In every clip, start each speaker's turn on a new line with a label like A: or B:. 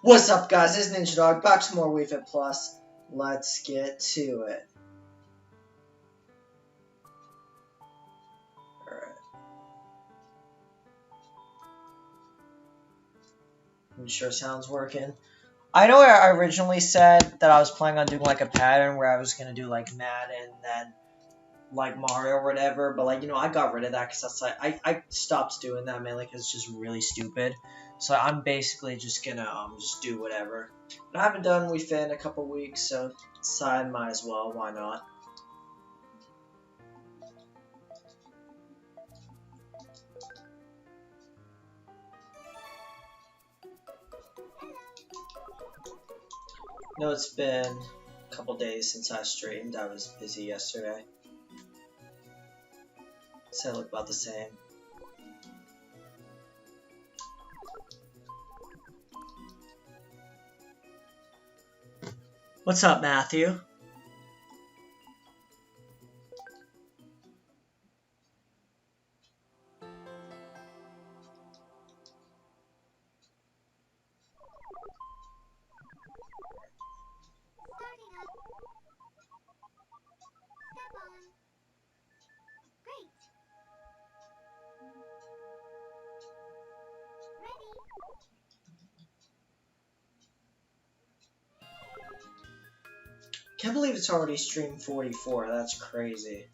A: What's up, guys? This is Ninja Dog, back to more Wii Fit Plus. Let's get to it. Alright. I'm sure sound's working. I know I originally said that I was planning on doing like a pattern where I was going to do like Madden and then like Mario or whatever, but like, I got rid of that because that's like, I stopped doing that mainly because it's just really stupid. So I'm basically just gonna just do whatever. But I haven't done Wii Fit in a couple weeks, so decided might as well. Why not? No, it's been a couple days since I streamed. I was busy yesterday, so I look about the same. What's up, Matthew? Can't believe it's already stream 44. That's crazy.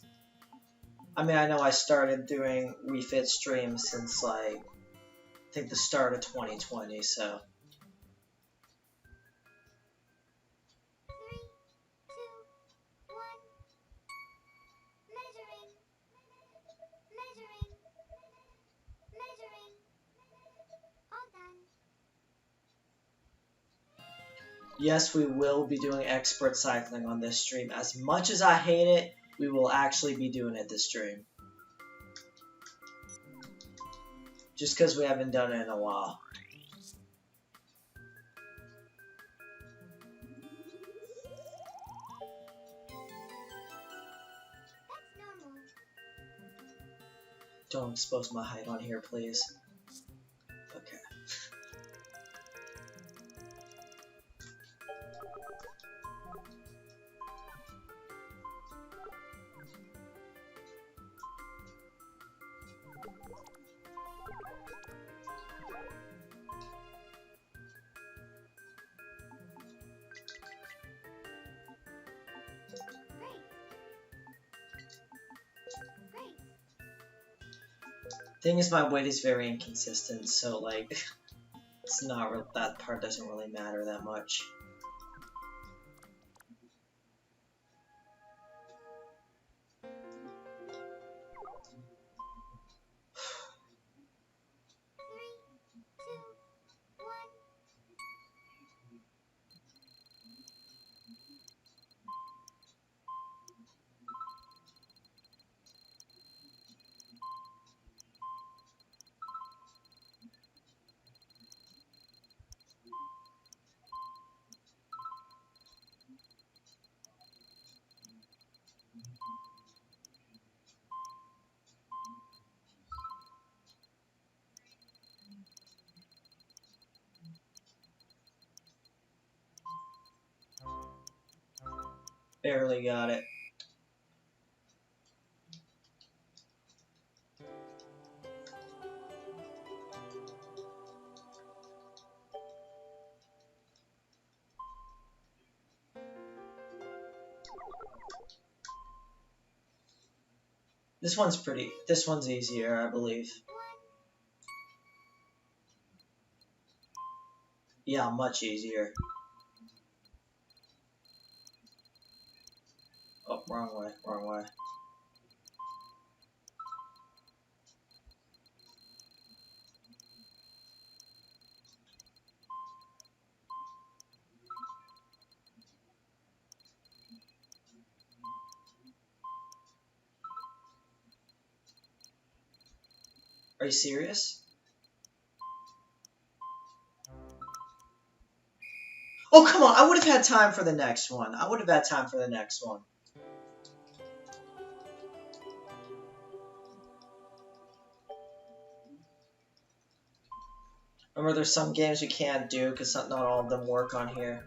A: I mean, I know I started doing Wii Fit streams since like I think the start of 2020, so. Yes, we will be doing expert cycling on this stream. As much as I hate it, we will actually be doing it this stream. Just because we haven't done it in a while. Don't expose my height on here, please. Okay. Thing is, my weight is very inconsistent, so like, it's not that part doesn't really matter that much. Barely got it. This one's easier, I believe. Yeah, much easier. Oh, wrong way, wrong way. Are you serious? Oh, come on, I would have had time for the next one. I would have had time for the next one. Remember, there's some games you can't do because not all of them work on here.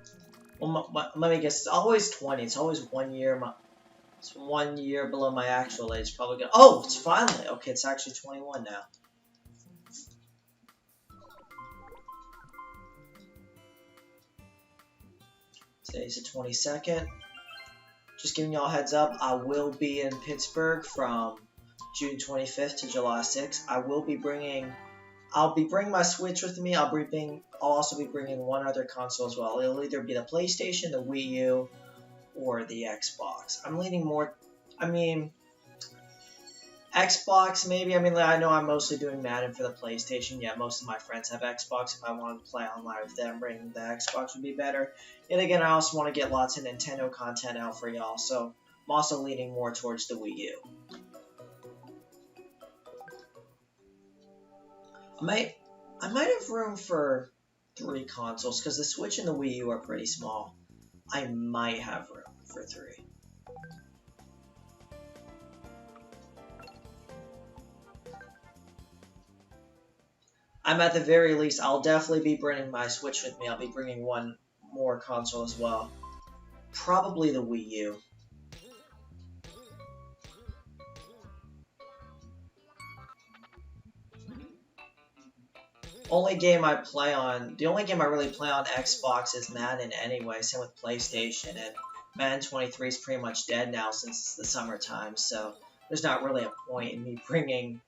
A: Well, let me guess. It's always 20. It's always 1 year. It's 1 year below my actual age. Probably gonna. Oh, it's finally okay. It's actually 21 now. Today's the 22nd. Just giving y'all a heads up. I will be in Pittsburgh from June 25th to July 6th. I'll be bringing my Switch with me. I'll also be bringing one other console as well. It'll either be the PlayStation, the Wii U, or the Xbox. I'm leaning more. I mean, Xbox maybe. I mean, I know I'm mostly doing Madden for the PlayStation. Yeah, most of my friends have Xbox. If I wanted to play online with them, bringing the Xbox would be better. And again, I also want to get lots of Nintendo content out for y'all. So I'm also leaning more towards the Wii U. I might have room for 3 consoles because the Switch and the Wii U are pretty small. I might have room for 3. I'm at the very least, I'll definitely be bringing my Switch with me. I'll be bringing one more console as well. Probably the Wii U. The only game I really play on Xbox is Madden anyway, same with PlayStation, and Madden 23 is pretty much dead now since the summertime, so there's not really a point in me bringing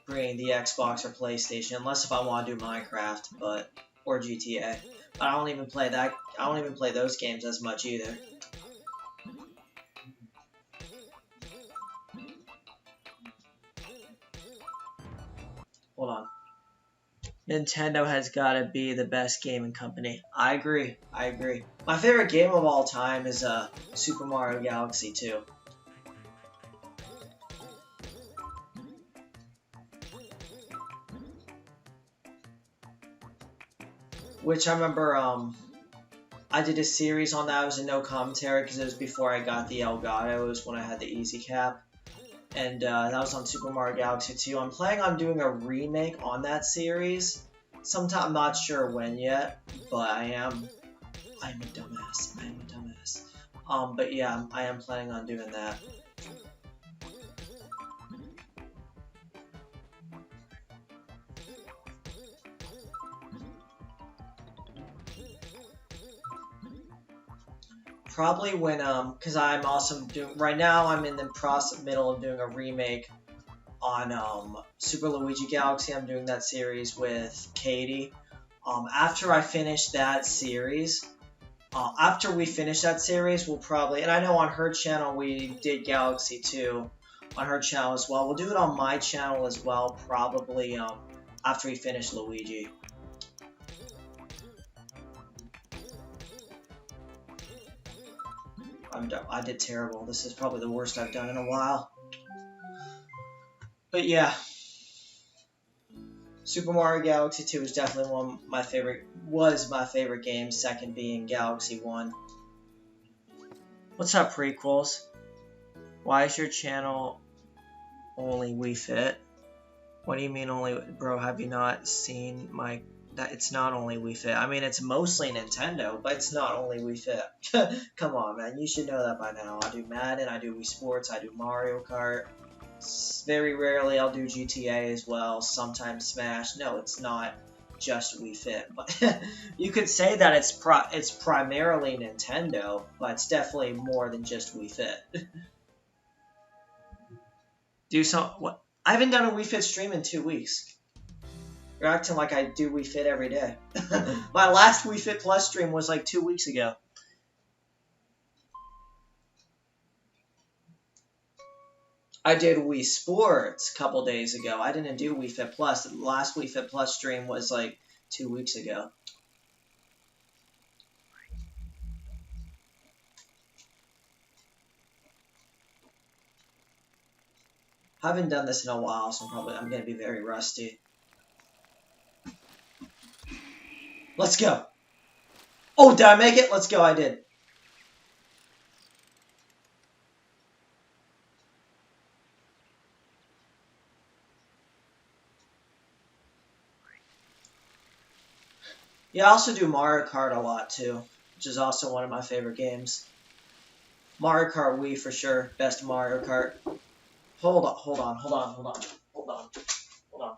A: the Xbox or PlayStation, unless if I want to do Minecraft, or GTA. But I don't even play those games as much either. Hold on. Nintendo has got to be the best gaming company. I agree. My favorite game of all time is Super Mario Galaxy 2. Which I remember, I did a series on that. It was a no commentary because it was before I got the Elgato. It was when I had the Easy Cap. And that was on Super Mario Galaxy 2. I'm planning on doing a remake on that series. Sometime, I'm not sure when yet, but I am a dumbass. But yeah, I am planning on doing that. Probably when, because I'm also doing, right now I'm in the middle of doing a remake on Super Luigi Galaxy. I'm doing that series with Katie. After I finish that series, after we finish that series, we'll probably, and I know on her channel we did Galaxy 2 on her channel as well. We'll do it on my channel as well, probably after we finish Luigi. I did terrible. This is probably the worst I've done in a while. But yeah, Super Mario Galaxy 2 is definitely my favorite game, second being Galaxy 1. What's up, prequels? Why is your channel only Wii Fit? What do you mean only, bro? Have you not seen that it's not only Wii Fit? I mean, it's mostly Nintendo, but it's not only Wii Fit. Come on, man. You should know that by now. I do Madden, I do Wii Sports, I do Mario Kart. Very rarely I'll do GTA as well, sometimes Smash. No, it's not just Wii Fit, but you could say that it's primarily Nintendo, but it's definitely more than just Wii Fit. What? I haven't done a Wii Fit stream in 2 weeks. You're acting like I do Wii Fit every day. My last Wii Fit Plus stream was like 2 weeks ago. I did Wii Sports a couple days ago. I didn't do Wii Fit Plus. The last Wii Fit Plus stream was like 2 weeks ago. I haven't done this in a while, so I'm going to be very rusty. Let's go. Oh, did I make it? Let's go. I did. Yeah, I also do Mario Kart a lot too, which is also one of my favorite games. Mario Kart Wii for sure, best Mario Kart. Hold on, hold on, hold on, hold on, hold on, hold on.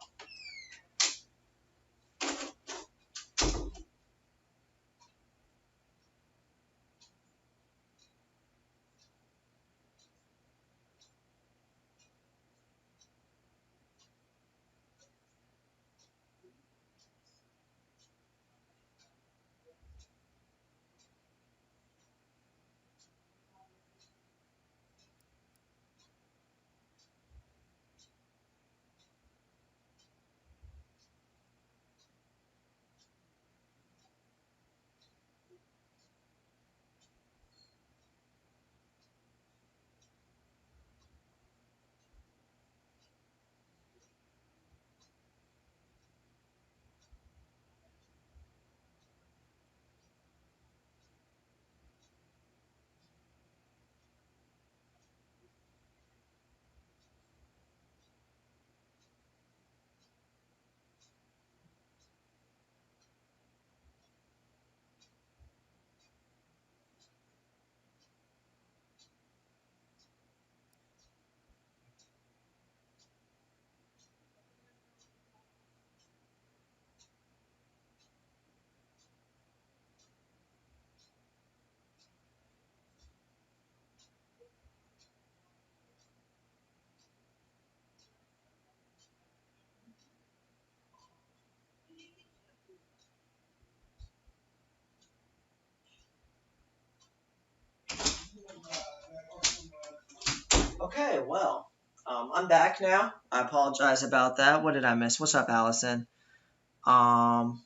A: Okay, well, I'm back now. I apologize about that. What did I miss? What's up, Allison? Um,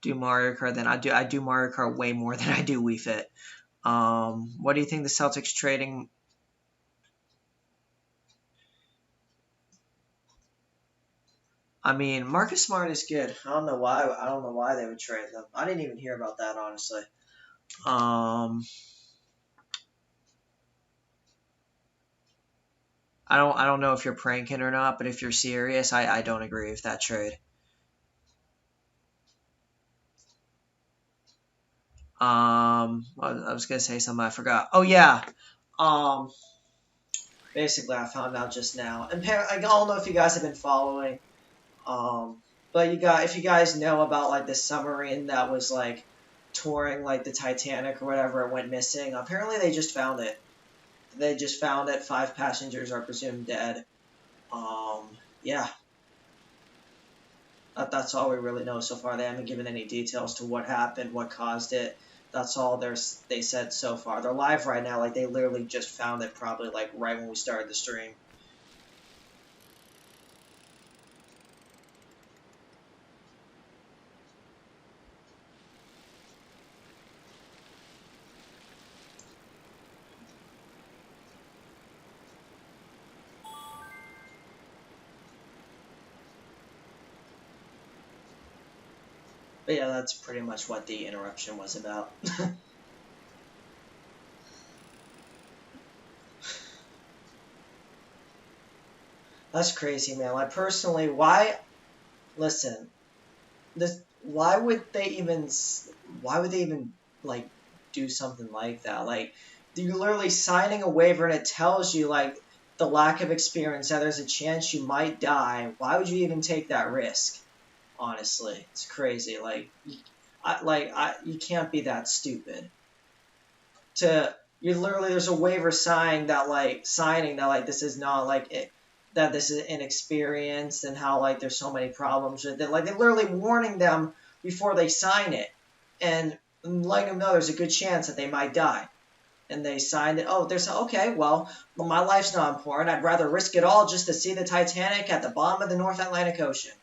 A: do Mario Kart. Then I do Mario Kart way more than I do Wii Fit. What do you think the Celtics trading? I mean, Marcus Smart is good. I don't know why. I don't know why they would trade them. I didn't even hear about that honestly. Um, I don't know if you're pranking or not, but if you're serious, I don't agree with that trade. I was gonna say something I forgot. Oh yeah. Um, basically I found out just now, and I don't know if you guys have been following. But if you guys know about like the submarine that was like touring like the Titanic or whatever, it went missing. Apparently they just found it. They just found it. 5 passengers are presumed dead. Um, yeah, that's all we really know so far. They haven't given any details to what happened, what caused it. That's all they said so far. They're live right now. Like they literally just found it probably like right when we started the stream. But yeah, that's pretty much what the interruption was about. That's crazy, man. Like personally, why? Listen, this. Why would they even like do something like that? Like you're literally signing a waiver and it tells you like the lack of experience that there's a chance you might die. Why would you even take that risk? Honestly, it's crazy. You can't be that stupid. You literally there's a waiver signing that like this is not like it, that this is inexperienced and how like there's so many problems with it. Like they're literally warning them before they sign it and letting them know there's a good chance that they might die. And they signed it. Oh, there's okay. Well, my life's not important. I'd rather risk it all just to see the Titanic at the bottom of the North Atlantic Ocean.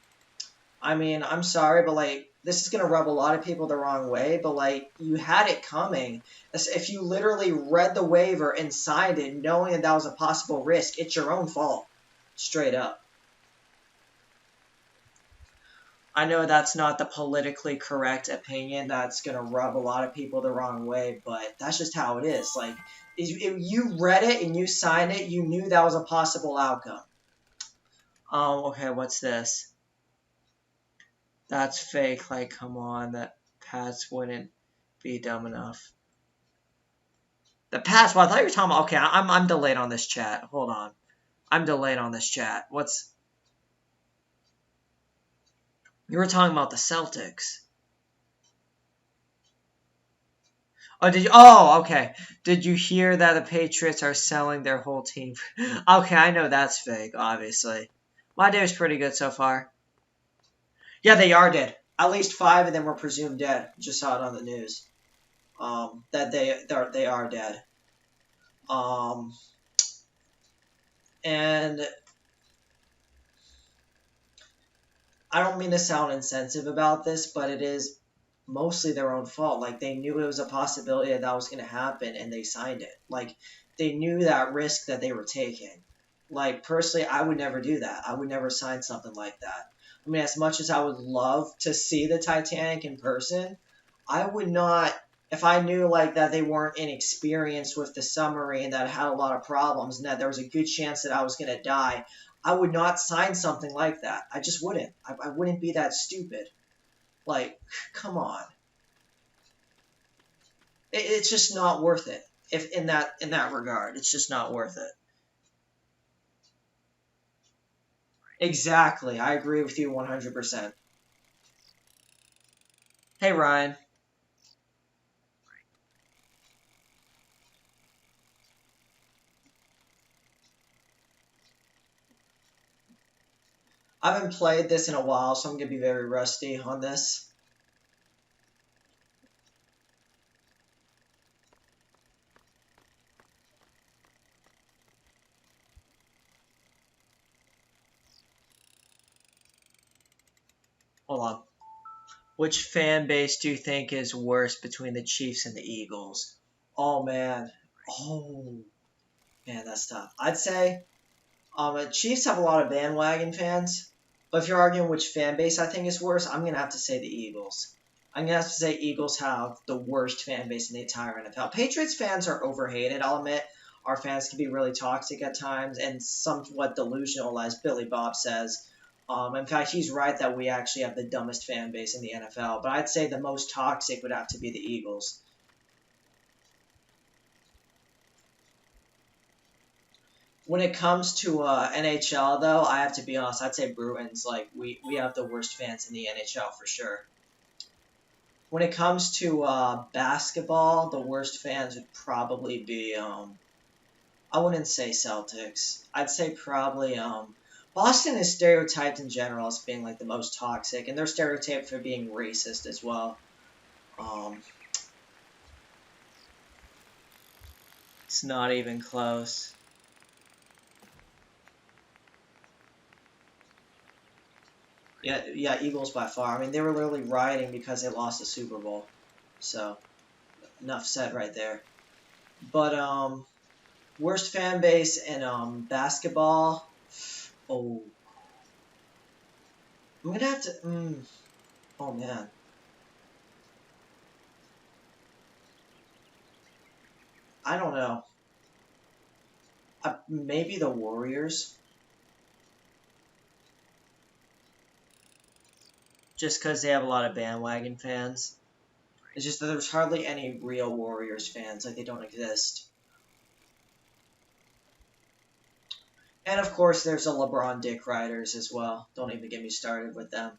A: I mean, I'm sorry, but like this is gonna rub a lot of people the wrong way, but like you had it coming. If you literally read the waiver and signed it knowing that that was a possible risk, it's your own fault. Straight up. I know that's not the politically correct opinion. That's gonna rub a lot of people the wrong way, but that's just how it is. Like if you read it and you signed it, you knew that was a possible outcome. Okay, what's this? That's fake. Like, come on, that Pats wouldn't be dumb enough. The Pats. Well, I thought you were talking about. Okay, I'm delayed on this chat. Hold on, I'm delayed on this chat. What's? You were talking about the Celtics. Oh, did you? Oh, okay. Did you hear that the Patriots are selling their whole team? Okay, I know that's fake. Obviously, my day was pretty good so far. Yeah, they are dead. At least 5 of them were presumed dead. Just saw it on the news. That they are dead. Um, and I don't mean to sound insensitive about this, but it is mostly their own fault. Like, they knew it was a possibility that was going to happen, and they signed it. Like, they knew that risk that they were taking. Like, personally, I would never do that. I would never sign something like that. I mean, as much as I would love to see the Titanic in person, I would not, if I knew, like, that they weren't inexperienced with the submarine, that had a lot of problems, and that there was a good chance that I was going to die, I would not sign something like that. I just wouldn't. I wouldn't be that stupid. Like, come on. It's just not worth it. If in that regard, it's just not worth it. Exactly. I agree with you 100%. Hey, Ryan. I haven't played this in a while, so I'm going to be very rusty on this. Hold on. Which fan base do you think is worse between the Chiefs and the Eagles? Oh, man. Oh, man, that's tough. I'd say the Chiefs have a lot of bandwagon fans, but if you're arguing which fan base I think is worse, I'm going to have to say the Eagles. I'm going to have to say Eagles have the worst fan base in the entire NFL. Patriots fans are overhated, I'll admit. Our fans can be really toxic at times and somewhat delusional, as Billy Bob says. In fact, he's right that we actually have the dumbest fan base in the NFL, but I'd say the most toxic would have to be the Eagles. When it comes to NHL, though, I have to be honest. I'd say Bruins. Like, we have the worst fans in the NHL for sure. When it comes to basketball, the worst fans would probably be I wouldn't say Celtics. I'd say probably Boston is stereotyped in general as being like the most toxic, and they're stereotyped for being racist as well. Um, it's not even close. Yeah, yeah, Eagles by far. I mean, they were literally rioting because they lost the Super Bowl. So, enough said right there. But worst fan base in basketball. Oh, I'm gonna have to. Oh man, I don't know. Maybe the Warriors, just because they have a lot of bandwagon fans. It's just that there's hardly any real Warriors fans. Like, they don't exist. And of course, there's the LeBron Dick Riders as well. Don't even get me started with them.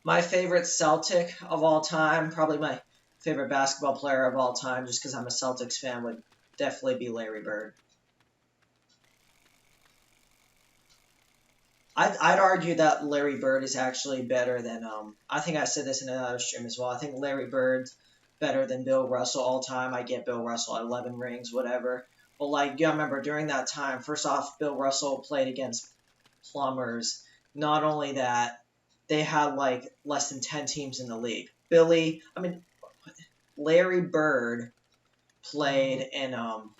A: My favorite Celtic of all time, probably my favorite basketball player of all time, just because I'm a Celtics fan, would definitely be Larry Bird. I'd argue that Larry Bird is actually better than I think I said this in another stream as well. I think Larry Bird's better than Bill Russell all time. I get Bill Russell 11 rings, whatever. But like, yeah, remember during that time, first off, Bill Russell played against plumbers. Not only that, they had like less than 10 teams in the league. Larry Bird played in an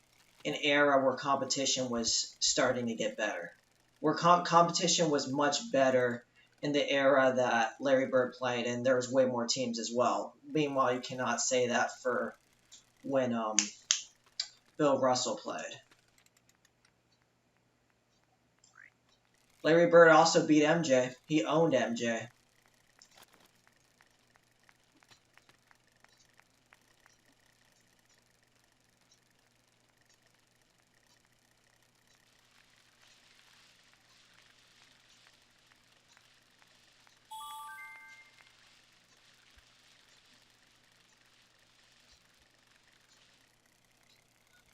A: era where competition was starting to get better, where competition was much better in the era that Larry Bird played, and there was way more teams as well. Meanwhile, you cannot say that for when Bill Russell played. Larry Bird also beat MJ. He owned MJ.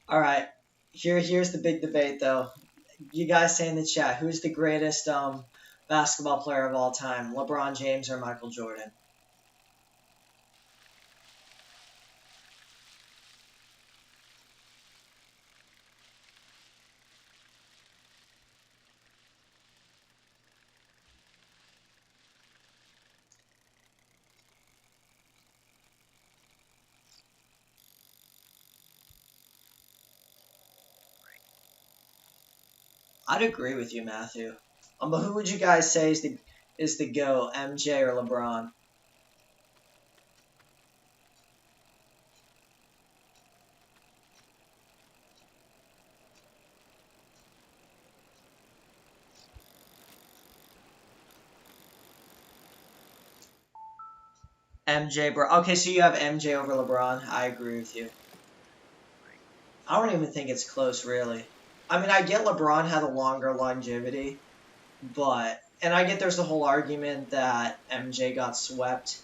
A: All right, here's the big debate though. You guys say in the chat, who's the greatest basketball player of all time, LeBron James or Michael Jordan? I'd agree with you, Matthew. But who would you guys say is the GOAT, MJ or LeBron? MJ, bro. Okay, so you have MJ over LeBron. I agree with you. I don't even think it's close, really. I mean, I get LeBron had a longer longevity, but and I get there's the whole argument that MJ got swept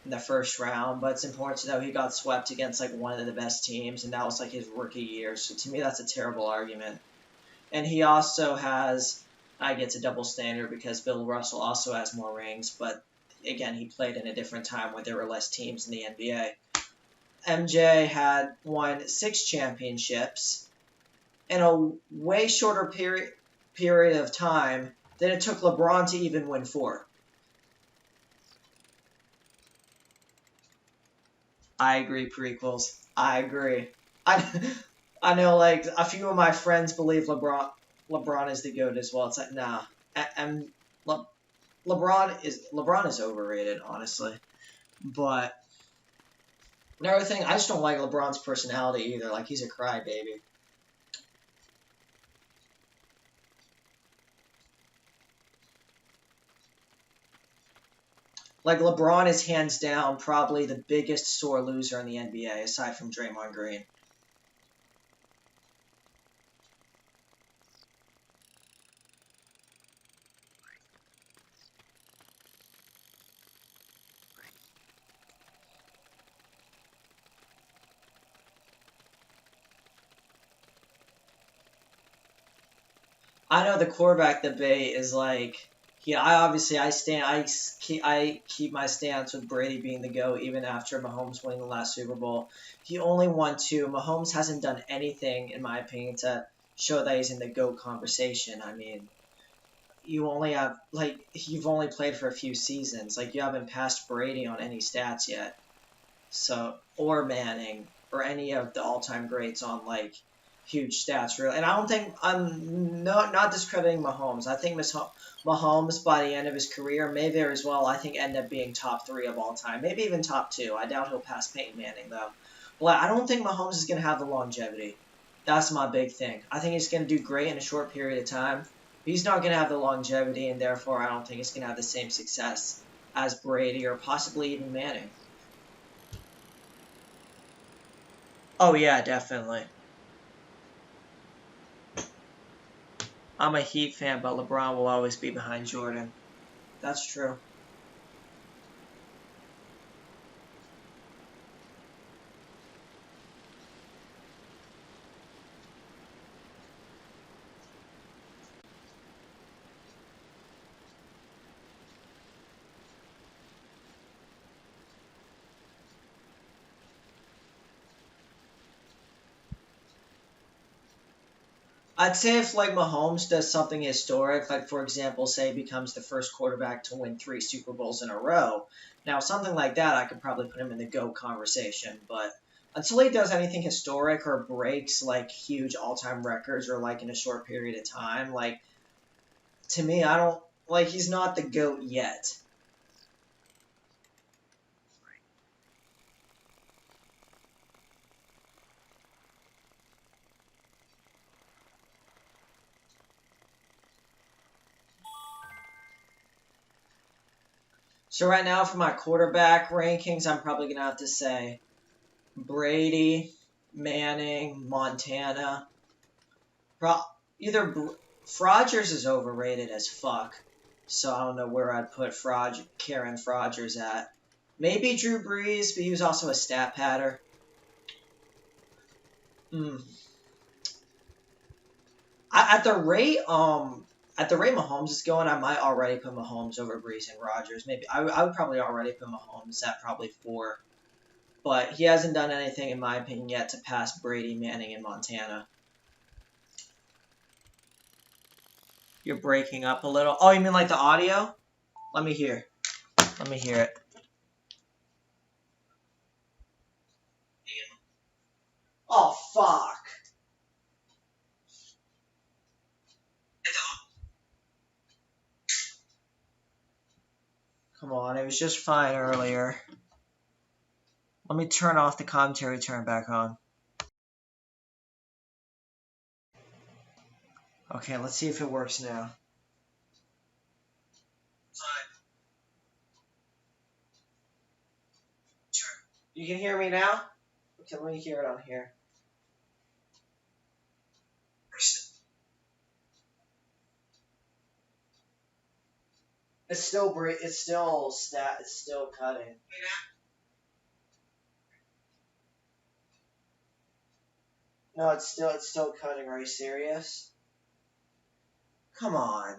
A: in the first round, but it's important to know he got swept against like one of the best teams, and that was like his rookie year. So to me, that's a terrible argument. And he also has, I get a double standard because Bill Russell also has more rings, but again, he played in a different time where there were less teams in the NBA. MJ had won 6 championships in a way shorter period of time than it took LeBron to even win 4. I agree, prequels. I agree. I I know like a few of my friends believe LeBron is the GOAT as well. It's like nah. And LeBron is overrated, honestly. But another thing, I just don't like LeBron's personality either. Like he's a crybaby. Like LeBron is hands down probably the biggest sore loser in the NBA aside from Draymond Green. I know the quarterback debate is like, yeah, I obviously I keep my stance with Brady being the GOAT even after Mahomes winning the last Super Bowl. He only won 2. Mahomes hasn't done anything, in my opinion, to show that he's in the GOAT conversation. I mean, you've only played for a few seasons. Like you haven't passed Brady on any stats yet. So or Manning or any of the all-time greats on like huge stats really. And I don't think I'm not discrediting Mahomes. I think Mahomes by the end of his career may very as well I think end up being top 3 of all time, maybe even top 2. I doubt he'll pass Peyton Manning though. But I don't think Mahomes is going to have the longevity. That's my big thing. I think he's going to do great in a short period of time. He's not going to have the longevity, and therefore I don't think he's going to have the same success as Brady or possibly even Manning. Oh yeah, definitely. I'm a Heat fan, but LeBron will always be behind Jordan. That's true. I'd say if like Mahomes does something historic, like for example, say becomes the first quarterback to win 3 Super Bowls in a row. Now something like that, I could probably put him in the GOAT conversation. But until he does anything historic or breaks like huge all-time records or like in a short period of time, like to me, I don't Like, he's not the GOAT yet. So right now, for my quarterback rankings, I'm probably going to have to say Brady, Manning, Montana. Frogers is overrated as fuck. So I don't know where I'd put Karen Frogers at. Maybe Drew Brees, but he was also a stat patter. At the rate Mahomes is going, I might already put Mahomes over Brees and Rodgers. Maybe I would probably already put Mahomes at probably 4. But he hasn't done anything, in my opinion, yet to pass Brady, Manning, and Montana. You're breaking up a little. Oh, you mean like the audio? Let me hear. Let me hear it. Oh, fuck. Come on, it was just fine earlier. Let me turn off the commentary, turn it back on. Okay, let's see if it works now. You can hear me now? Okay, let me hear it on here. It's still cutting. No, it's still cutting. Are you serious? Come on.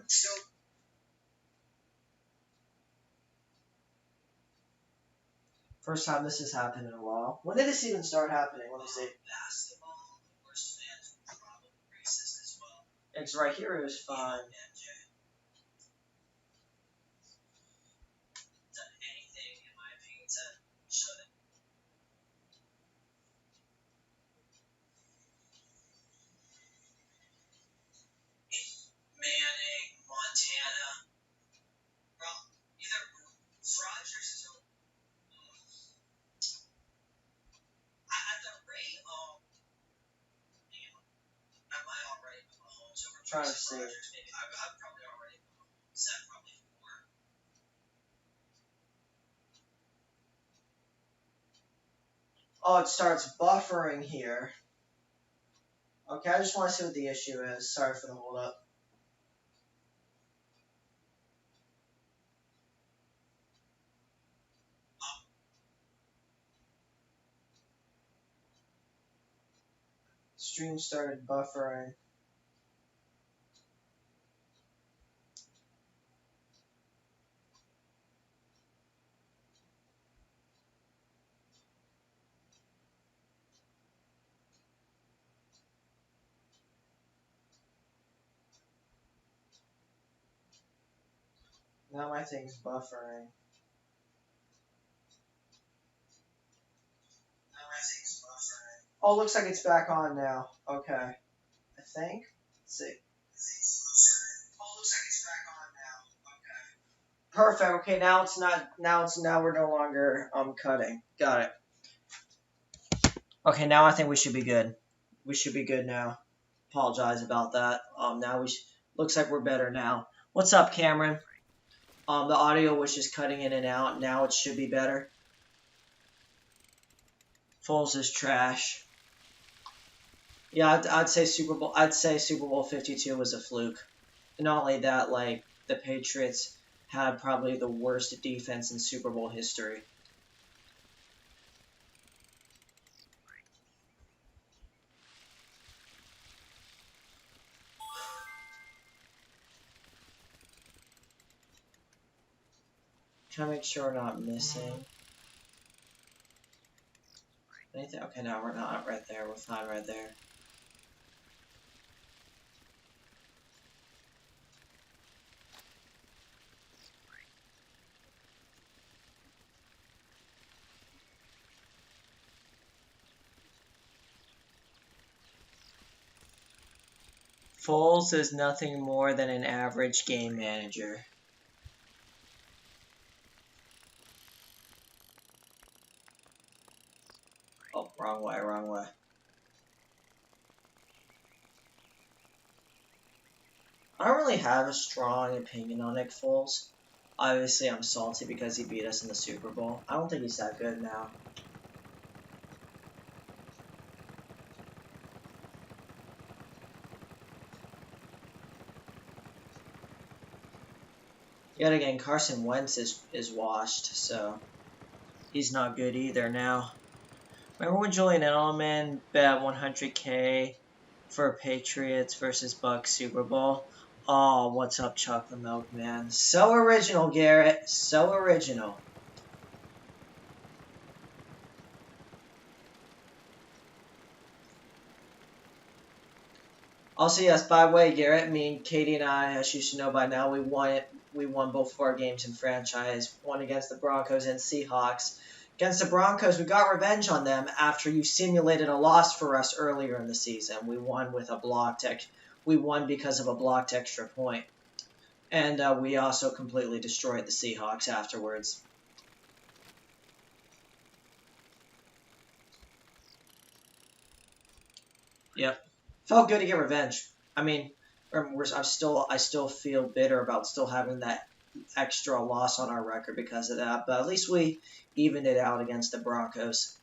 A: First time this has happened in a while. When did this even start happening? Let me see. It's right here. It was fine. Manning, Montana. Either Frogers is at the rate I might already put Mahomes over. Trying to see. Maybe I'd probably already put Mahomes at probably 4. Oh, it starts buffering here. Okay, I just want to see what the issue is. Sorry for the hold up. Stream started buffering. Now my thing's buffering. Oh, looks like it's back on now. Okay. I think. Let's see. Oh, looks like it's back on now. Okay. Perfect. Okay, now it's not. Now we're no longer cutting. Got it. Okay, now I think we should be good. We should be good now. Apologize about that. Now looks like we're better now. What's up, Cameron? The audio was just cutting in and out. Now it should be better. Foles is trash. Yeah, I'd say Super Bowl. I'd say Super Bowl 52 was a fluke. And not only that, like the Patriots had probably the worst defense in Super Bowl history. Can I make sure we're not missing anything? Okay, no, we're not right there. We're fine right there. Foles is nothing more than an average game manager. Oh, wrong way, wrong way. I don't really have a strong opinion on Nick Foles. Obviously, I'm salty because he beat us in the Super Bowl. I don't think he's that good now. Yet again, Carson Wentz is washed, so he's not good either now. Remember when Julian Edelman bet 100K for Patriots versus Bucks Super Bowl? Oh, what's up, Chocolate Milk Man? So original, Garrett. So original. Also, yes, by the way, Garrett, me and Katie and I, as you should know by now, we won it. We won both of our games in franchise. One against the Broncos and Seahawks. Against the Broncos, we got revenge on them after you simulated a loss for us earlier in the season. We won with a blocked. We won because of a blocked extra point, and we also completely destroyed the Seahawks afterwards. Yep, felt good to get revenge. I mean, I still feel bitter about still having that extra loss on our record because of that, but at least we evened it out against the Broncos.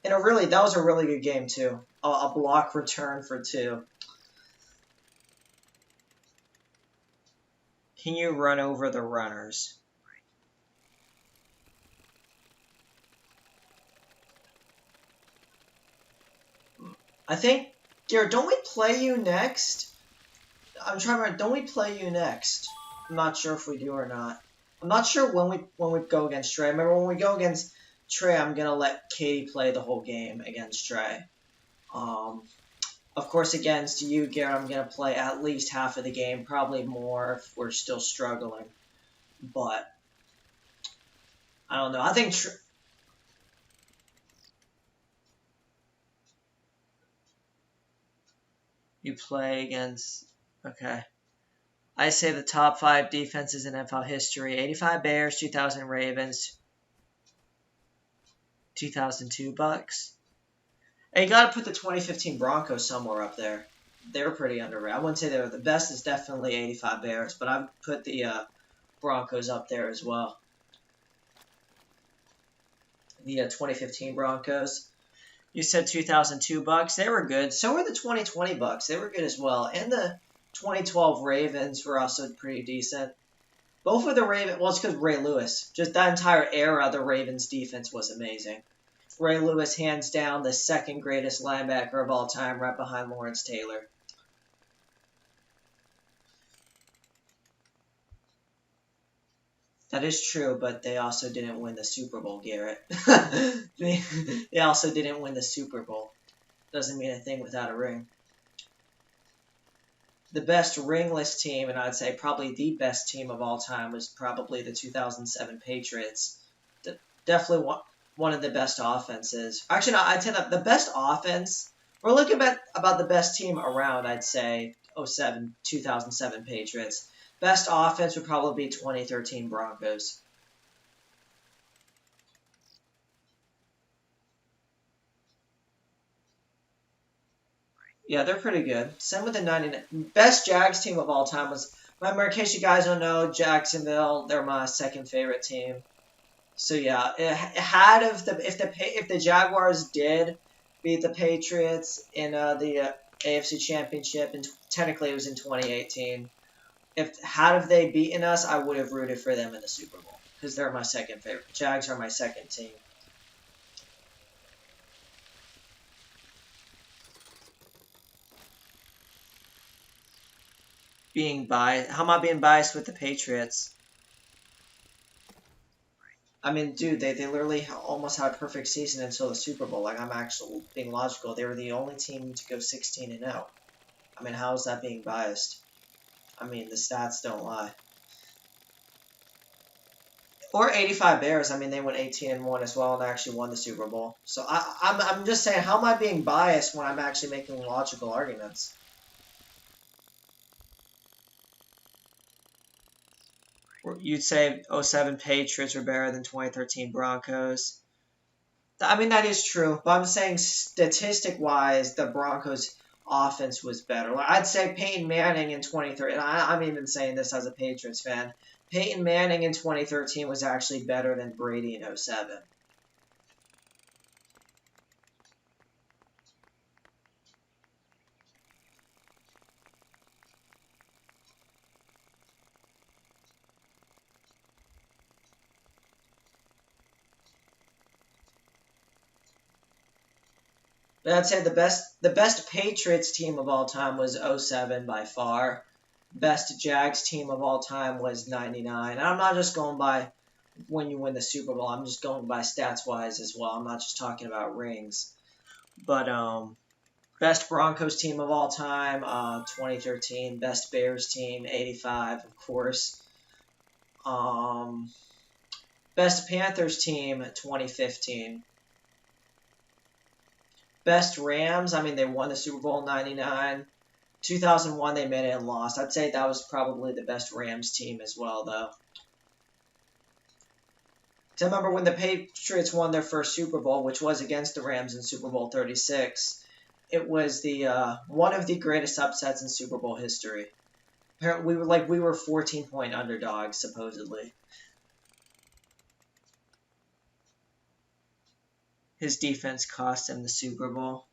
A: And that was a really good game too. A block return for 2. Can you run over the runners? I think, Garrett, don't we play you next? I'm trying to remember, don't we play you next? I'm not sure if we do or not. I'm not sure when we go against Trey. Remember when we go against Trey, I'm gonna let Katie play the whole game against Trey. Of course, against you, Garrett, I'm gonna play at least half of the game, probably more if we're still struggling. But I don't know. I think you play against. Okay. I say the top 5 defenses in NFL history: 85 Bears, 2000 Ravens, 2002 Bucks. And you got to put the 2015 Broncos somewhere up there. They're pretty underrated. I wouldn't say they're the best. It's definitely 85 Bears, but I'd put the Broncos up there as well. The 2015 Broncos. You said 2002 Bucks. They were good. So were the 2020 Bucks. They were good as well. And the 2012 Ravens were also pretty decent. Both of the Ravens, well, it's because Ray Lewis. Just that entire era, the Ravens' defense was amazing. Ray Lewis, hands down, the second greatest linebacker of all time, right behind Lawrence Taylor. That is true, but they also didn't win the Super Bowl, Garrett. they also didn't win the Super Bowl. Doesn't mean a thing without a ring. The best ringless team, and I'd say probably the best team of all time, was probably the 2007 Patriots. Definitely one of the best offenses. Actually, no, I'd say that the best offense, we're looking at about the best team around, I'd say 2007 Patriots. Best offense would probably be 2013 Broncos. Yeah, they're pretty good. Same with the 99. Best Jags team of all time was, remember, in case you guys don't know, Jacksonville, they're my second favorite team. So yeah, it had if the Jaguars did beat the Patriots in the AFC Championship, and technically it was in 2018. If they beaten us, I would have rooted for them in the Super Bowl because they're my second favorite. Jags are my second team. Being biased, how am I being biased with the Patriots? I mean, dude, they literally almost had a perfect season until the Super Bowl. Like, I'm actually being logical. They were the only team to go 16-0. I mean, how is that being biased? I mean, the stats don't lie. Or 85 Bears. I mean, they went 18-1 as well and actually won the Super Bowl. So I'm just saying, how am I being biased when I'm actually making logical arguments? You'd say 07 Patriots are better than 2013 Broncos. I mean, that is true, but I'm saying statistic-wise, the Broncos' offense was better. Like, I'd say Peyton Manning in 2013, and I'm even saying this as a Patriots fan, Peyton Manning in 2013 was actually better than Brady in '07. But I'd say the best Patriots team of all time was '07 by far. Best Jags team of all time was '99. And I'm not just going by when you win the Super Bowl. I'm just going by stats wise as well. I'm not just talking about rings. But best Broncos team of all time, 2013. Best Bears team, '85, of course. Um, best Panthers team, 2015. Best Rams, I mean, they won the Super Bowl in '99. 2001, they made it and lost. I'd say that was probably the best Rams team as well, though. I remember when the Patriots won their first Super Bowl, which was against the Rams in Super Bowl 36. It was the one of the greatest upsets in Super Bowl history. Apparently, we were 14-point underdogs supposedly. His defense cost him the Super Bowl.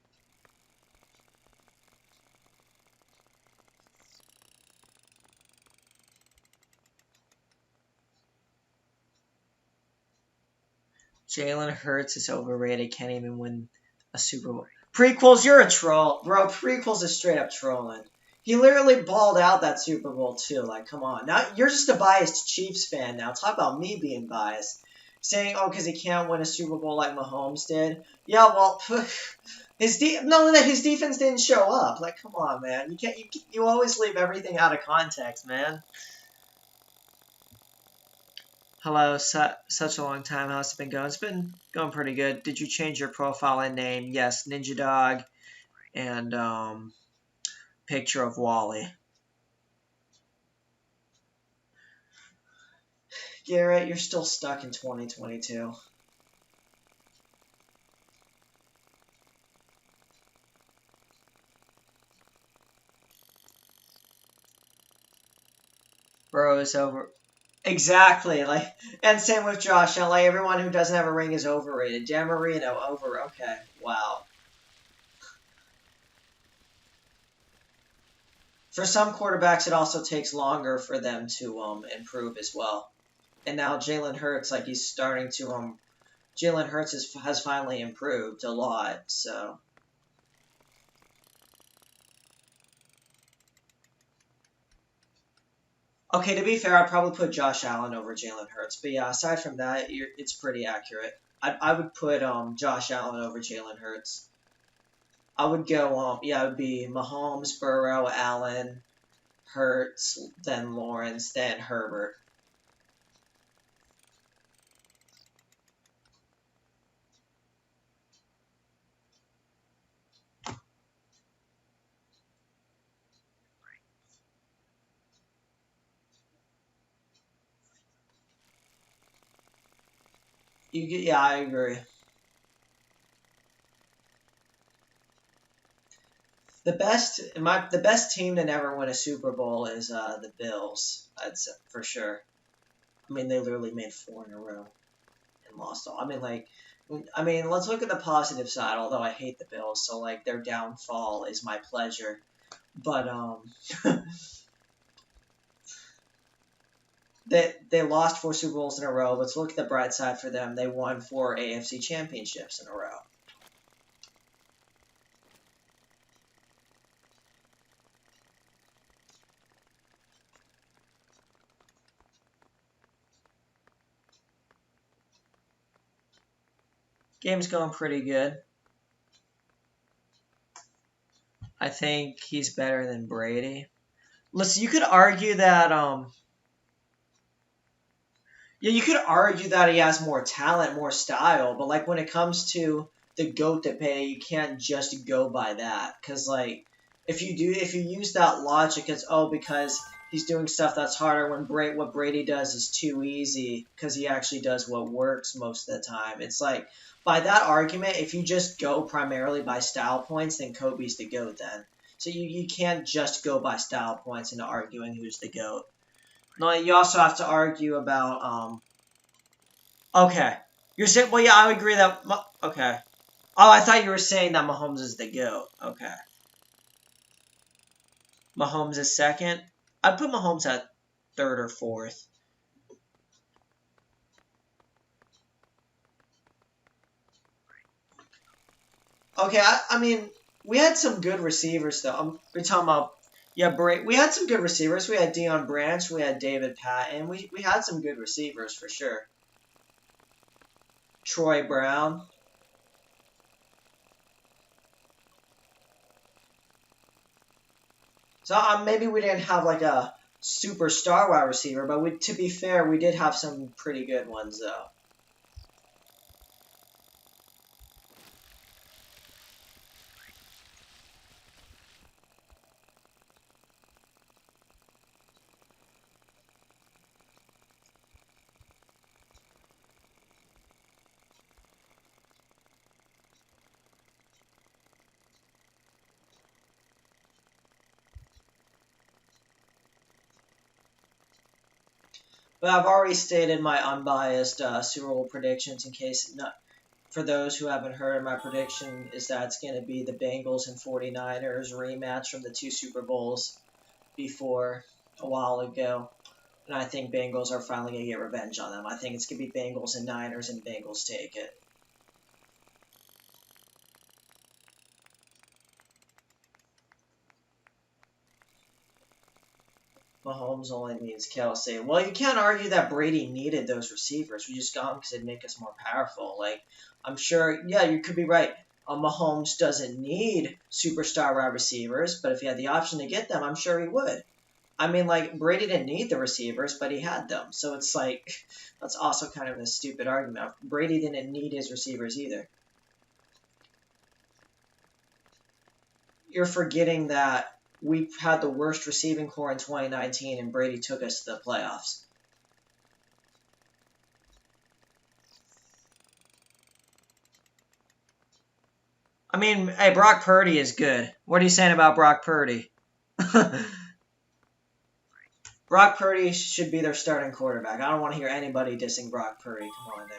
A: Jalen Hurts is overrated. Can't even win a Super Bowl. Prequels, you're a troll, bro. Prequels is straight up trolling. He literally balled out that Super Bowl too. Like, come on. Now you're just a biased Chiefs fan. Now talk about me being biased, saying, oh, because he can't win a Super Bowl like Mahomes did. Yeah, well, his defense didn't show up. Like, come on, man. You can't. You always leave everything out of context, man. Hello, such a long time. How's it been going? It's been going pretty good. Did you change your profile and name? Yes, Ninja Dog and picture of Wally. Garrett, you're still stuck in 2022. Bro is over. Exactly, and same with Josh. And everyone who doesn't have a ring is overrated. Dan Marino, over. Okay, wow. For some quarterbacks, it also takes longer for them to improve as well. And now Jalen Hurts, he's starting to Jalen Hurts has finally improved a lot. So okay, to be fair, I'd probably put Josh Allen over Jalen Hurts. But yeah, aside from that, it's pretty accurate. I would put Josh Allen over Jalen Hurts. I would go it would be Mahomes, Burrow, Allen, Hurts, then Lawrence, then Herbert. Yeah, I agree. The best team to never win a Super Bowl is the Bills. That's for sure. I mean, they literally made four in a row and lost all. I mean, let's look at the positive side. Although I hate the Bills, so their downfall is my pleasure. But they lost four Super Bowls in a row. Let's look at the bright side for them. They won four AFC championships in a row. Game's going pretty good. I think he's better than Brady. Listen, you could argue that yeah, you could argue that he has more talent, more style, but when it comes to the GOAT debate, you can't just go by that. Cause if you use that logic, it's because he's doing stuff that's harder when what Brady does is too easy because he actually does what works most of the time. It's like, by that argument, if you just go primarily by style points, then Kobe's the GOAT then. So you can't just go by style points into arguing who's the GOAT. No, you also have to argue about, okay. You're saying, well, yeah, I would agree that, okay. Oh, I thought you were saying that Mahomes is the GOAT. Okay. Mahomes is second. I'd put Mahomes at third or fourth. Okay, I mean, we had some good receivers, though. We're talking about, yeah, we had some good receivers. We had Deion Branch. We had David Patton. We had some good receivers, for sure. Troy Brown. So maybe we didn't have like a superstar wide receiver, but to be fair, we did have some pretty good ones, though. But I've already stated my unbiased Super Bowl predictions in case not. For those who haven't heard, my prediction is that it's going to be the Bengals and 49ers rematch from the two Super Bowls before a while ago. And I think Bengals are finally going to get revenge on them. I think it's going to be Bengals and Niners, and Bengals take it. Mahomes only needs Kelsey. Well, you can't argue that Brady needed those receivers. We just got them because it'd make us more powerful. Like, I'm sure, yeah, you could be right. Mahomes doesn't need superstar wide receivers, but if he had the option to get them, I'm sure he would. I mean, like, Brady didn't need the receivers, but he had them. So it's like, that's also kind of a stupid argument. Brady didn't need his receivers either. You're forgetting that we had the worst receiving core in 2019, and Brady took us to the playoffs. I mean, hey, Brock Purdy is good. What are you saying about Brock Purdy? Brock Purdy should be their starting quarterback. I don't want to hear anybody dissing Brock Purdy. Come on now.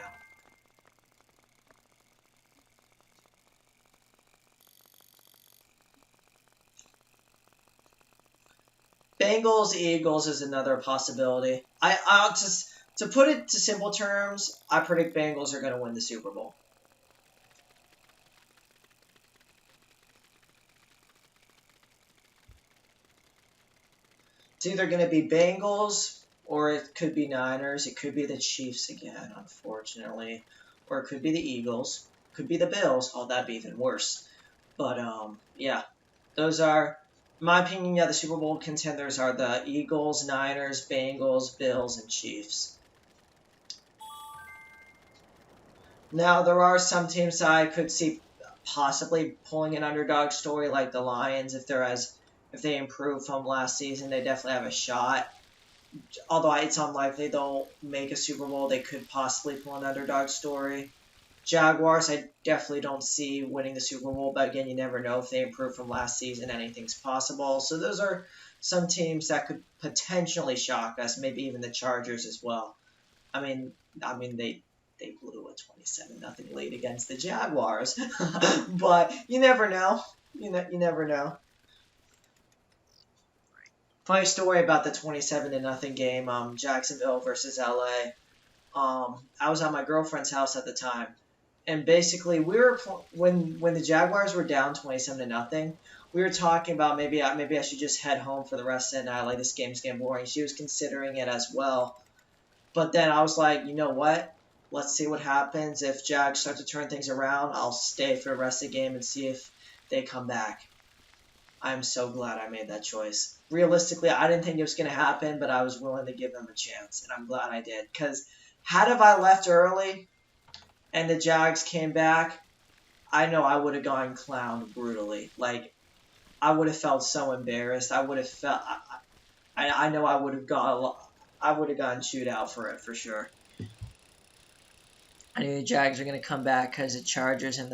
A: Bengals, Eagles is another possibility. I'll just, to put it to simple terms, I predict Bengals are going to win the Super Bowl. It's either going to be Bengals or it could be Niners. It could be the Chiefs again, unfortunately. Or it could be the Eagles. Could be the Bills. Oh, that'd be even worse. But, yeah. Those are, in my opinion, yeah, the Super Bowl contenders are the Eagles, Niners, Bengals, Bills, and Chiefs. Now, there are some teams that I could see possibly pulling an underdog story, like the Lions. If they improve from last season, they definitely have a shot. Although it's unlikely they'll make a Super Bowl, they could possibly pull an underdog story. Jaguars, I definitely don't see winning the Super Bowl, but again, you never know. If they improve from last season, anything's possible. So those are some teams that could potentially shock us, maybe even the Chargers as well. I mean they blew a 27-0 lead against the Jaguars, but you never know. You never know. Funny story about the 27-0 game, Jacksonville versus LA. I was at my girlfriend's house at the time, and basically we were when the Jaguars were down 27-0. We were talking about maybe I should just head home for the rest of the night. Like, this game's getting boring. She was considering it as well, but then I was like, you know what? Let's see what happens. If Jags start to turn things around, I'll stay for the rest of the game and see if they come back. I'm so glad I made that choice. Realistically, I didn't think it was going to happen, but I was willing to give them a chance, and I'm glad I did. Because had I left early and the Jags came back, I know I would have gone clowned brutally. Like, I would have felt so embarrassed. I would have felt... I know I would have got a lot. I would have gotten chewed out for it for sure. I knew the Jags are gonna come back because the Chargers and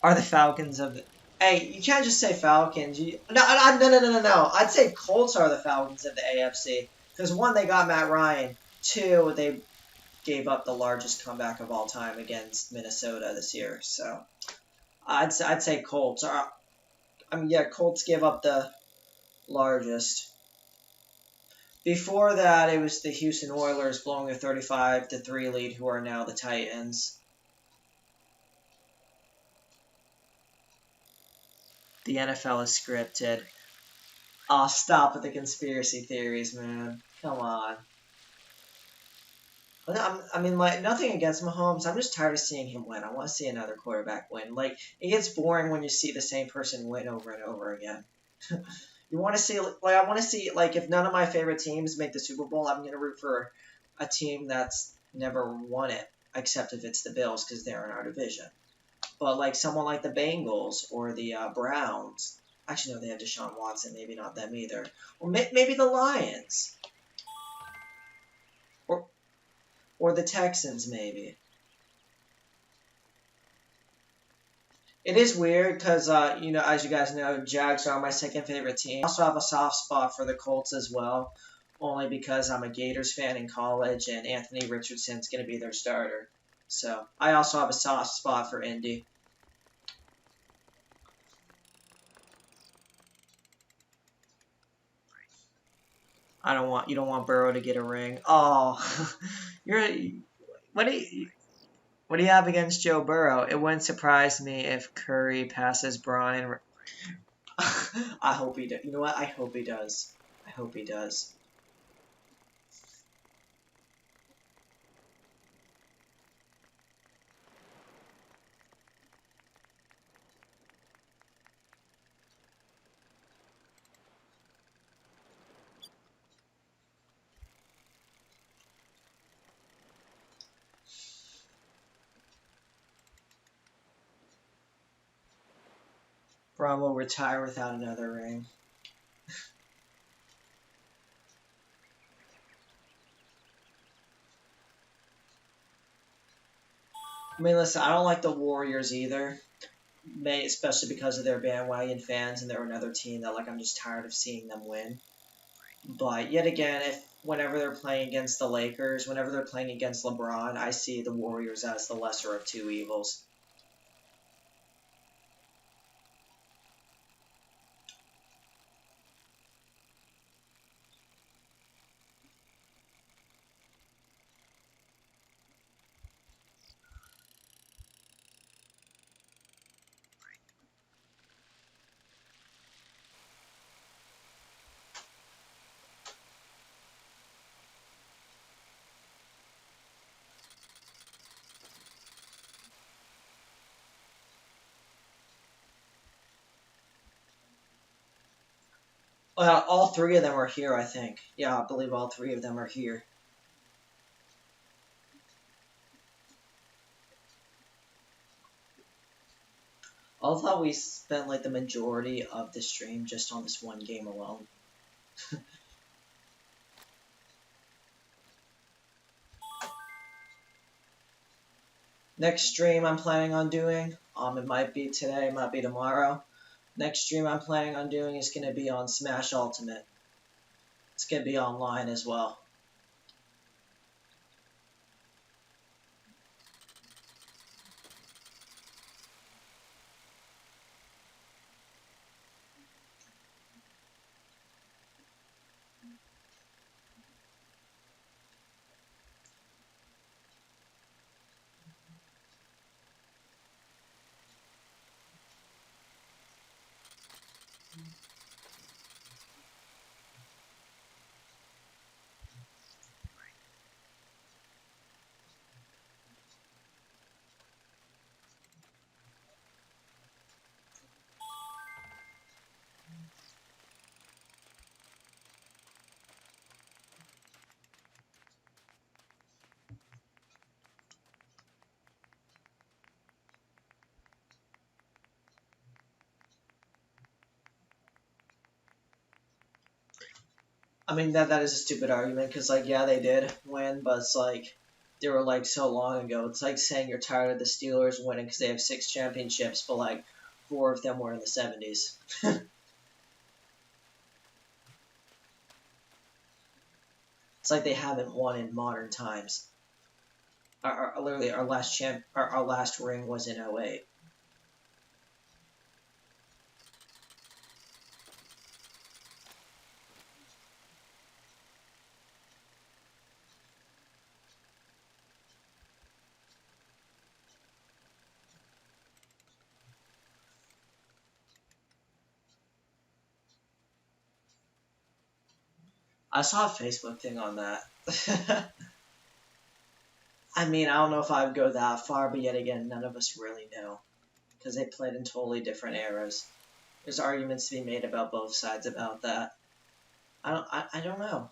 A: are the Falcons of the. Hey, you can't just say Falcons. No. I'd say Colts are the Falcons of the AFC because one, they got Matt Ryan. Two, they gave up the largest comeback of all time against Minnesota this year. So I'd say Colts. I mean, yeah, Colts gave up the largest. Before that, it was the Houston Oilers blowing a 35-3 lead, who are now the Titans. The NFL is scripted. Oh, stop with the conspiracy theories, man. Come on. I mean, like, nothing against Mahomes. I'm just tired of seeing him win. I want to see another quarterback win. Like, it gets boring when you see the same person win over and over again. You want to see, like, I want to see, like, if none of my favorite teams make the Super Bowl, I'm going to root for a team that's never won it, except if it's the Bills, because they're in our division. But, like, someone like the Bengals or the Browns. Actually, no, they have Deshaun Watson. Maybe not them either. Or maybe the Lions. Or the Texans, maybe. It is weird because, as you guys know, Jags are my second favorite team. I also have a soft spot for the Colts as well, only because I'm a Gators fan in college and Anthony Richardson's going to be their starter. So I also have a soft spot for Indy. You don't want Burrow to get a ring. Oh, what do you, what do you have against Joe Burrow? It wouldn't surprise me if Curry passes Braun and. I hope he does. You know what? I hope he does. I hope he does. Braun will retire without another ring. I mean, listen, I don't like the Warriors either. Especially because of their bandwagon fans, and they're another team that, like, I'm just tired of seeing them win. But yet again, whenever they're playing against the Lakers, whenever they're playing against LeBron, I see the Warriors as the lesser of two evils. All three of them are here, I think. Yeah, I believe all three of them are here. I love how we spent, like, the majority of the stream just on this one game alone. Next stream I'm planning on doing, it might be today, it might be tomorrow. Next stream I'm planning on doing is going to be on Smash Ultimate. It's going to be online as well. I mean, that is a stupid argument because, like, yeah, they did win, but it's like they were like so long ago. It's like saying you're tired of the Steelers winning because they have 6 championships, but like 4 of them were in the 70s. It's like they haven't won in modern times. Literally, our last ring was in '08. I saw a Facebook thing on that. I mean, I don't know if I would go that far, but yet again, none of us really know because they played in totally different eras. There's arguments to be made about both sides about that. I don't know.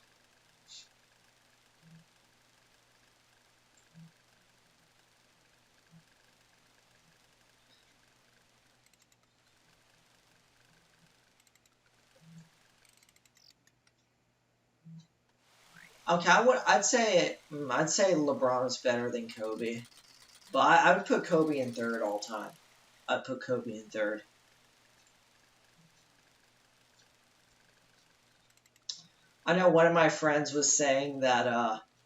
A: Okay, I'd say LeBron is better than Kobe, but I would put Kobe in third all time. I'd put Kobe in third. I know one of my friends was saying that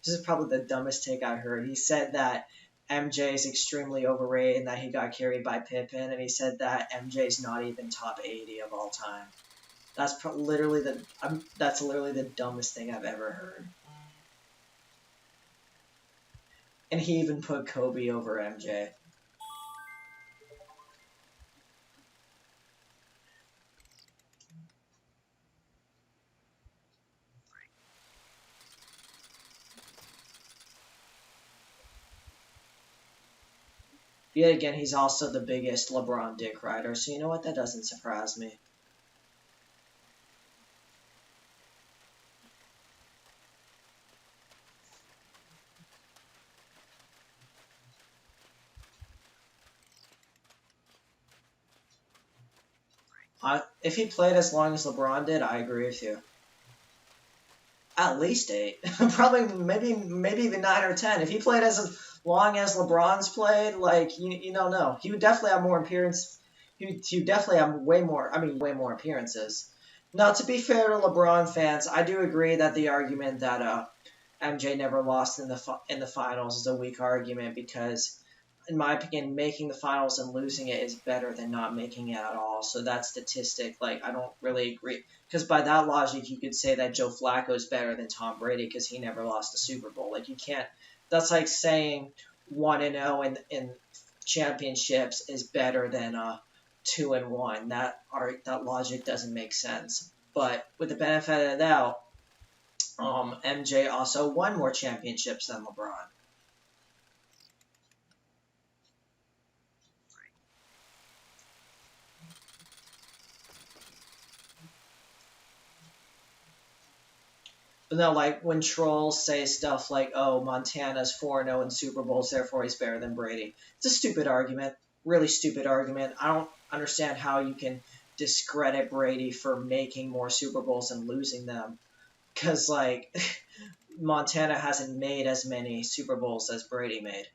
A: this is probably the dumbest take I heard. He said that MJ is extremely overrated and that he got carried by Pippen, and he said that MJ's not even top 80 of all time. That's literally the dumbest thing I've ever heard. And he even put Kobe over MJ. Yet again, he's also the biggest LeBron dick rider, so you know what? That doesn't surprise me. If he played as long as LeBron did, I agree with you. At least 8. Probably, maybe even 9 or 10. If he played as long as LeBron's played, like, you don't know. He would definitely have more appearance. He would definitely have way more appearances. Now, to be fair to LeBron fans, I do agree that the argument that MJ never lost in the finals is a weak argument because, in my opinion, making the finals and losing it is better than not making it at all. So that statistic, like, I don't really agree. Because by that logic, you could say that Joe Flacco is better than Tom Brady because he never lost a Super Bowl. Like, you can't. That's like saying 1-0 in championships is better than 2-1. That logic doesn't make sense. But with the benefit of the doubt, MJ also won more championships than LeBron. But no, like when trolls say stuff like, "Oh, Montana's 4-0 in Super Bowls, therefore he's better than Brady." It's a stupid argument, really stupid argument. I don't understand how you can discredit Brady for making more Super Bowls and losing them, because like Montana hasn't made as many Super Bowls as Brady made.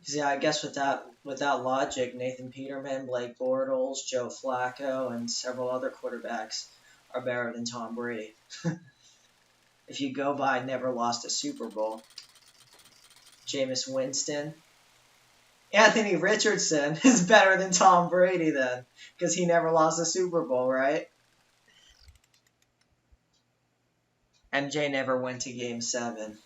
A: Yeah, I guess with that logic, Nathan Peterman, Blake Bortles, Joe Flacco, and several other quarterbacks are better than Tom Brady. If you go by never lost a Super Bowl, Jameis Winston, Anthony Richardson is better than Tom Brady then, because he never lost a Super Bowl, right? MJ never went to Game 7.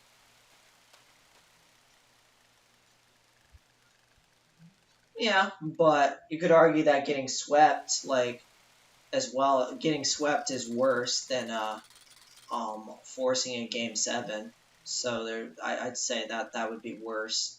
A: Yeah, but you could argue that getting swept, like, as well, getting swept is worse than forcing a Game 7. So I'd say that would be worse.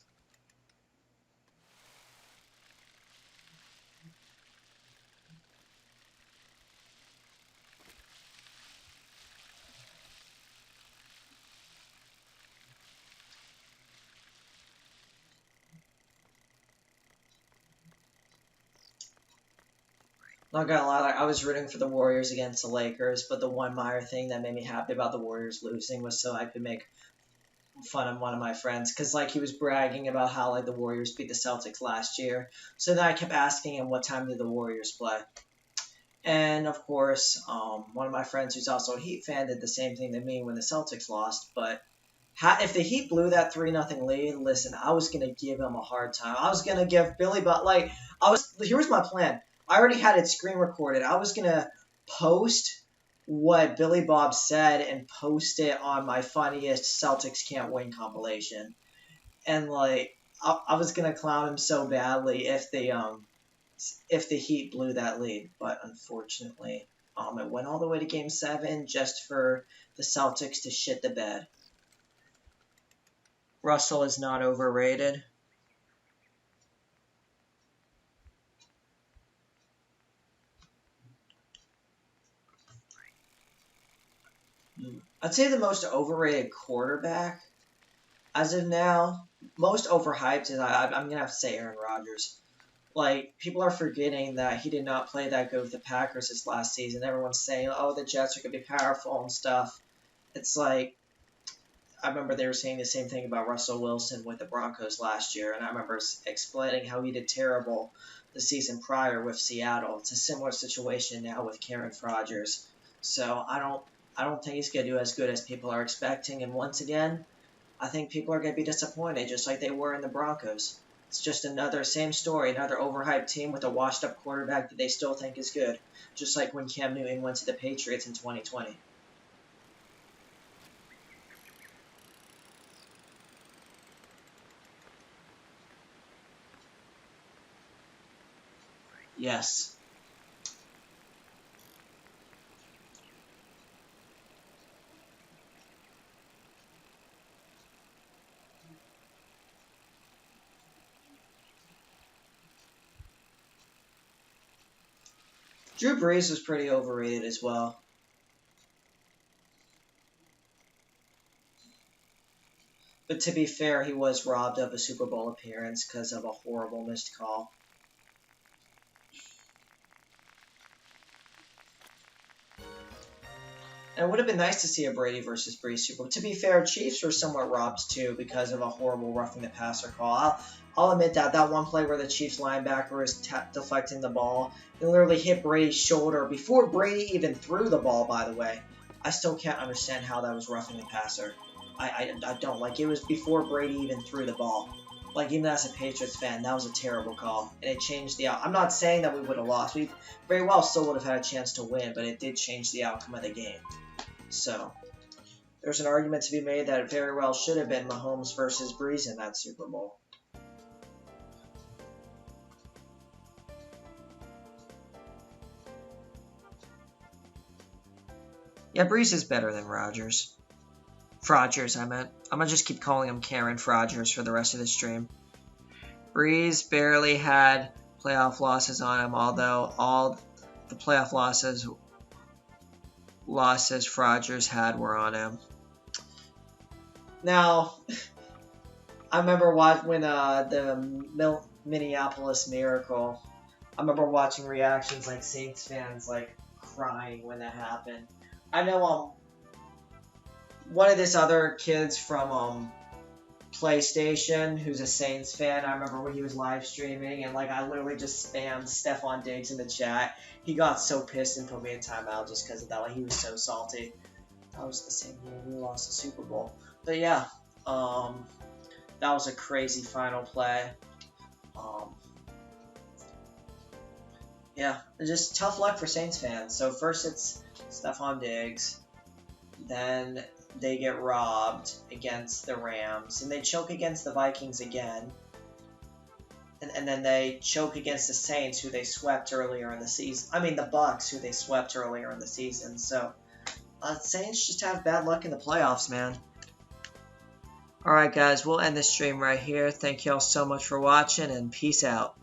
A: Not gonna lie, like, I was rooting for the Warriors against the Lakers, but the one minor thing that made me happy about the Warriors losing was so I could make fun of one of my friends, because like he was bragging about how like the Warriors beat the Celtics last year. So then I kept asking him what time did the Warriors play, and of course, one of my friends who's also a Heat fan did the same thing to me when the Celtics lost. But if the Heat blew that 3-0 lead, listen, I was gonna give him a hard time. I was gonna give Billy, but like here was my plan. I already had it screen recorded. I was gonna post what Billy Bob said and post it on my funniest Celtics can't win compilation. And like I was gonna clown him so badly if the Heat blew that lead, but unfortunately, it went all the way to Game 7 just for the Celtics to shit the bed. Russell is not overrated. I'd say the most overrated quarterback as of now, most overhyped is I'm gonna have to say Aaron Rodgers. Like, people are forgetting that he did not play that good with the Packers this last season. Everyone's saying, oh, the Jets are going to be powerful and stuff. It's like, I remember they were saying the same thing about Russell Wilson with the Broncos last year, and I remember explaining how he did terrible the season prior with Seattle. It's a similar situation now with Aaron Rodgers. So I don't think he's going to do as good as people are expecting. And once again, I think people are going to be disappointed, just like they were in the Broncos. It's just another same story, another overhyped team with a washed-up quarterback that they still think is good, just like when Cam Newton went to the Patriots in 2020. Yes. Drew Brees was pretty overrated as well. But to be fair, he was robbed of a Super Bowl appearance because of a horrible missed call. And it would have been nice to see a Brady versus Brees Super Bowl. To be fair, Chiefs were somewhat robbed too because of a horrible roughing the passer call. I'll admit that one play where the Chiefs linebacker was deflecting the ball and literally hit Brady's shoulder before Brady even threw the ball, by the way. I still can't understand how that was roughing the passer. I don't. Like, it was before Brady even threw the ball. Like, even as a Patriots fan, that was a terrible call. And it changed the outcome. I'm not saying that we would have lost. We very well still would have had a chance to win, but it did change the outcome of the game. So, there's an argument to be made that it very well should have been Mahomes versus Brees in that Super Bowl. Yeah, Brees is better than Rodgers. Frogers, I meant. I'm going to just keep calling him Karen Frogers for the rest of the stream. Brees barely had playoff losses on him, although all the playoff losses Frogers had were on him. Now, I remember when the Minneapolis Miracle, I remember watching reactions like Saints fans like crying when that happened. I know one of this other kids from PlayStation who's a Saints fan. I remember when he was live streaming and like I literally just spammed Stephon Diggs in the chat. He got so pissed and put me in timeout just because of that. Like, he was so salty. That was the same year we lost the Super Bowl. But yeah, that was a crazy final play. Yeah, just tough luck for Saints fans. So first it's Stephon Diggs, then they get robbed against the Rams, and they choke against the Vikings again, and then they choke against the Saints, who they swept earlier in the season. I mean, the Bucks, who they swept earlier in the season. So, Saints just have bad luck in the playoffs, man. Alright guys, we'll end the stream right here. Thank y'all so much for watching and peace out.